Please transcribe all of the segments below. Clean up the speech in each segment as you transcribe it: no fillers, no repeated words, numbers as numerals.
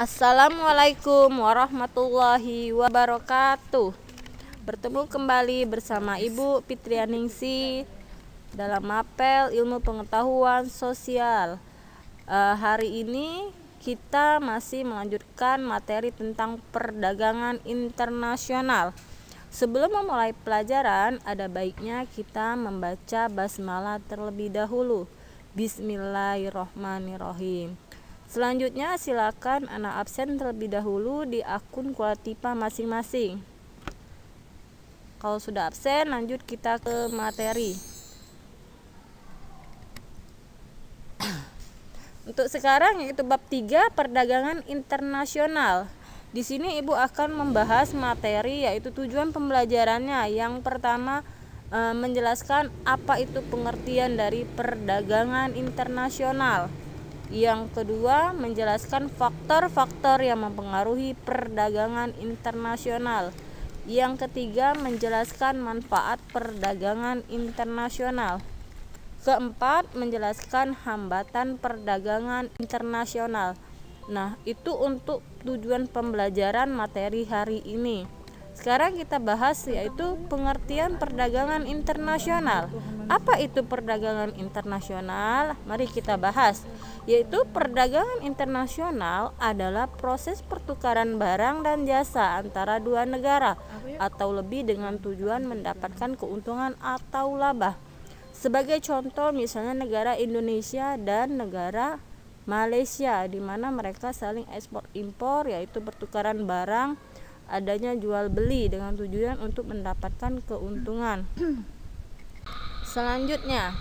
Assalamualaikum warahmatullahi wabarakatuh. Bertemu kembali bersama Ibu Fitrianingsih dalam mapel ilmu pengetahuan sosial. Hari ini kita masih melanjutkan materi tentang perdagangan internasional. Sebelum memulai pelajaran, ada baiknya kita membaca basmalah terlebih dahulu. Bismillahirrohmanirrohim. Selanjutnya silakan anak absen terlebih dahulu di akun Kualatipa masing-masing. Kalau sudah absen, lanjut kita ke materi. Untuk sekarang yaitu bab 3 perdagangan internasional. Di sini Ibu akan membahas materi yaitu tujuan pembelajarannya. Yang pertama menjelaskan apa itu pengertian dari perdagangan internasional. Yang kedua, menjelaskan faktor-faktor yang mempengaruhi perdagangan internasional. Yang ketiga, menjelaskan manfaat perdagangan internasional. Keempat, menjelaskan hambatan perdagangan internasional. Nah, itu untuk tujuan pembelajaran materi hari ini. Sekarang kita bahas yaitu pengertian perdagangan internasional. Apa itu perdagangan internasional? Mari kita bahas. Yaitu perdagangan internasional adalah proses pertukaran barang dan jasa antara dua negara atau lebih dengan tujuan mendapatkan keuntungan atau laba. Sebagai contoh misalnya negara Indonesia dan negara Malaysia, di mana mereka saling ekspor impor yaitu pertukaran barang, adanya jual beli dengan tujuan untuk mendapatkan keuntungan. Selanjutnya,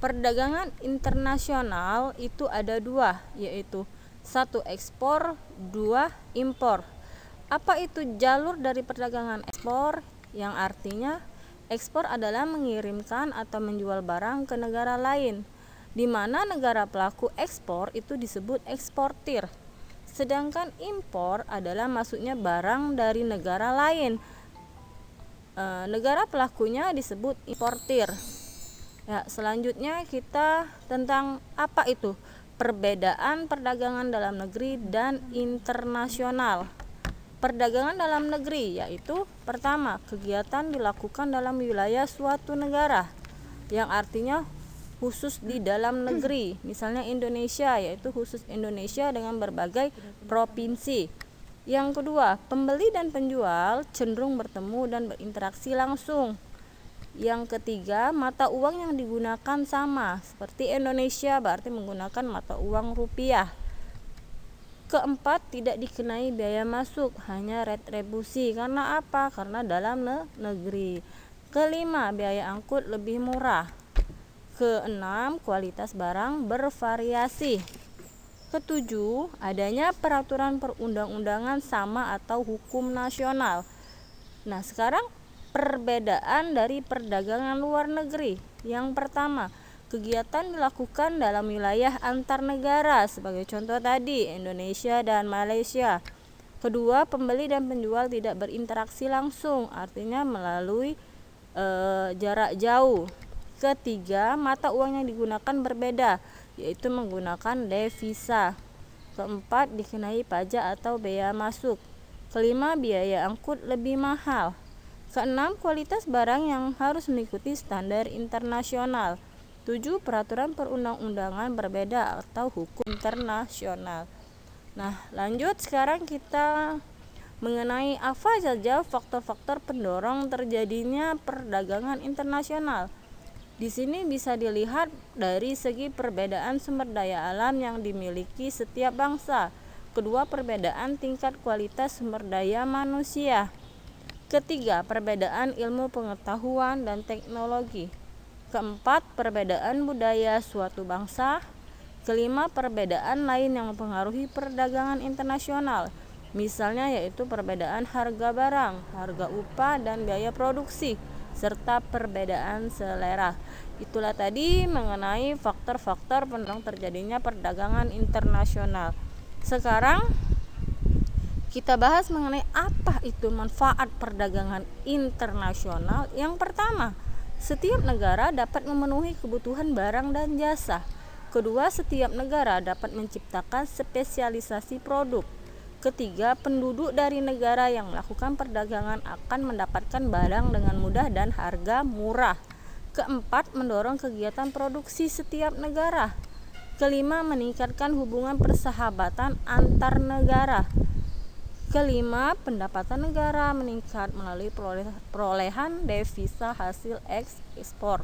perdagangan internasional itu ada dua, yaitu satu ekspor, dua impor. Apa itu jalur dari perdagangan ekspor? Yang artinya ekspor adalah mengirimkan atau menjual barang ke negara lain, di mana negara pelaku ekspor itu disebut eksportir. Sedangkan impor adalah masuknya barang dari negara lain. Negara pelakunya disebut importir. Ya, selanjutnya kita tentang apa itu perbedaan perdagangan dalam negeri dan internasional. Perdagangan dalam negeri yaitu pertama, kegiatan dilakukan dalam wilayah suatu negara, yang artinya khusus di dalam negeri. Misalnya Indonesia, yaitu khusus Indonesia dengan berbagai provinsi. Yang kedua, pembeli dan penjual cenderung bertemu dan berinteraksi langsung. Yang ketiga, mata uang yang digunakan sama, seperti Indonesia berarti menggunakan mata uang rupiah. Keempat, tidak dikenai biaya masuk, hanya retribusi. Karena apa? Karena dalam negeri. Kelima, biaya angkut lebih murah. Keenam, kualitas barang bervariasi. Ketujuh, adanya peraturan perundang-undangan sama atau hukum nasional. Nah, sekarang perbedaan dari perdagangan luar negeri. Yang pertama, kegiatan dilakukan dalam wilayah antar negara, sebagai contoh tadi Indonesia dan Malaysia. Kedua, pembeli dan penjual tidak berinteraksi langsung, artinya melalui jarak jauh. Ketiga, mata uang yang digunakan berbeda, yaitu menggunakan devisa. Keempat, dikenai pajak atau bea masuk. Kelima, biaya angkut lebih mahal. Keenam, kualitas barang yang harus mengikuti standar internasional. 7, peraturan perundang-undangan berbeda atau hukum internasional. Nah, lanjut sekarang kita mengenai apa saja faktor-faktor pendorong terjadinya perdagangan internasional. Di sini bisa dilihat dari segi perbedaan sumber daya alam yang dimiliki setiap bangsa. Kedua, perbedaan tingkat kualitas sumber daya manusia. Ketiga, perbedaan ilmu pengetahuan dan teknologi. Keempat, perbedaan budaya suatu bangsa. Kelima, perbedaan lain yang mempengaruhi perdagangan internasional. Misalnya yaitu perbedaan harga barang, harga upah dan biaya produksi, serta perbedaan selera. Itulah tadi mengenai faktor-faktor pendorong terjadinya perdagangan internasional. Sekarang kita bahas mengenai apa itu manfaat perdagangan internasional. Yang pertama, setiap negara dapat memenuhi kebutuhan barang dan jasa. Kedua, setiap negara dapat menciptakan spesialisasi produk. Ketiga, penduduk dari negara yang melakukan perdagangan akan mendapatkan barang dengan mudah dan harga murah. Keempat, mendorong kegiatan produksi setiap negara. Kelima, meningkatkan hubungan persahabatan antar negara. Kelima, pendapatan negara meningkat melalui perolehan devisa hasil ekspor.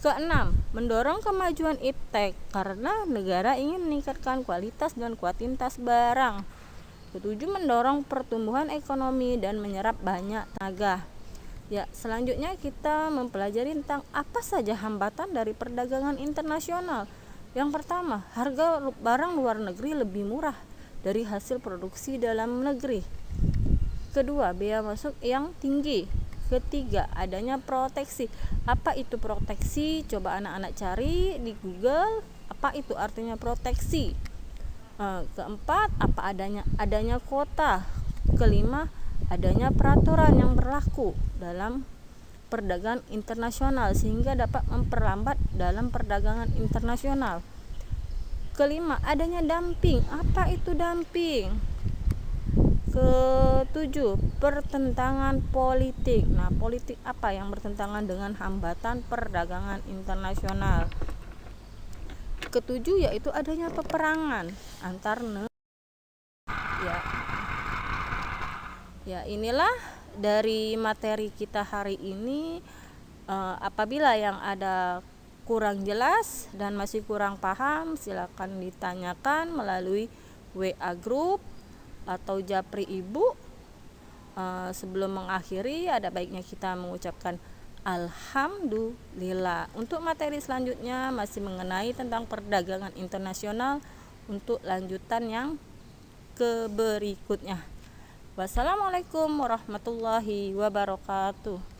Keenam, mendorong kemajuan iptek karena negara ingin meningkatkan kualitas dan kuantitas barang. Ketujuh, mendorong pertumbuhan ekonomi dan menyerap banyak tenaga. Ya, selanjutnya kita mempelajari tentang apa saja hambatan dari perdagangan internasional. Yang pertama, harga barang luar negeri lebih murah dari hasil produksi dalam negeri. Kedua, biaya masuk yang tinggi. Ketiga, adanya proteksi. Apa itu proteksi? Coba anak-anak cari di Google, apa itu artinya proteksi. Keempat, apa adanya kuota. Kelima, adanya peraturan yang berlaku dalam perdagangan internasional sehingga dapat memperlambat dalam perdagangan internasional. Kelima, adanya dumping. Apa itu dumping? Ketujuh, pertentangan politik. Nah, politik apa yang bertentangan dengan hambatan perdagangan internasional? Ketujuh, yaitu adanya peperangan antar negara. Ya, inilah dari materi kita hari ini. Apabila yang ada kurang jelas dan masih kurang paham, silakan ditanyakan melalui WA group atau Japri Ibu. Sebelum mengakhiri, ada baiknya kita mengucapkan Alhamdulillah. Untuk materi selanjutnya masih mengenai tentang perdagangan internasional untuk lanjutan yang berikutnya. Wassalamualaikum warahmatullahi wabarakatuh.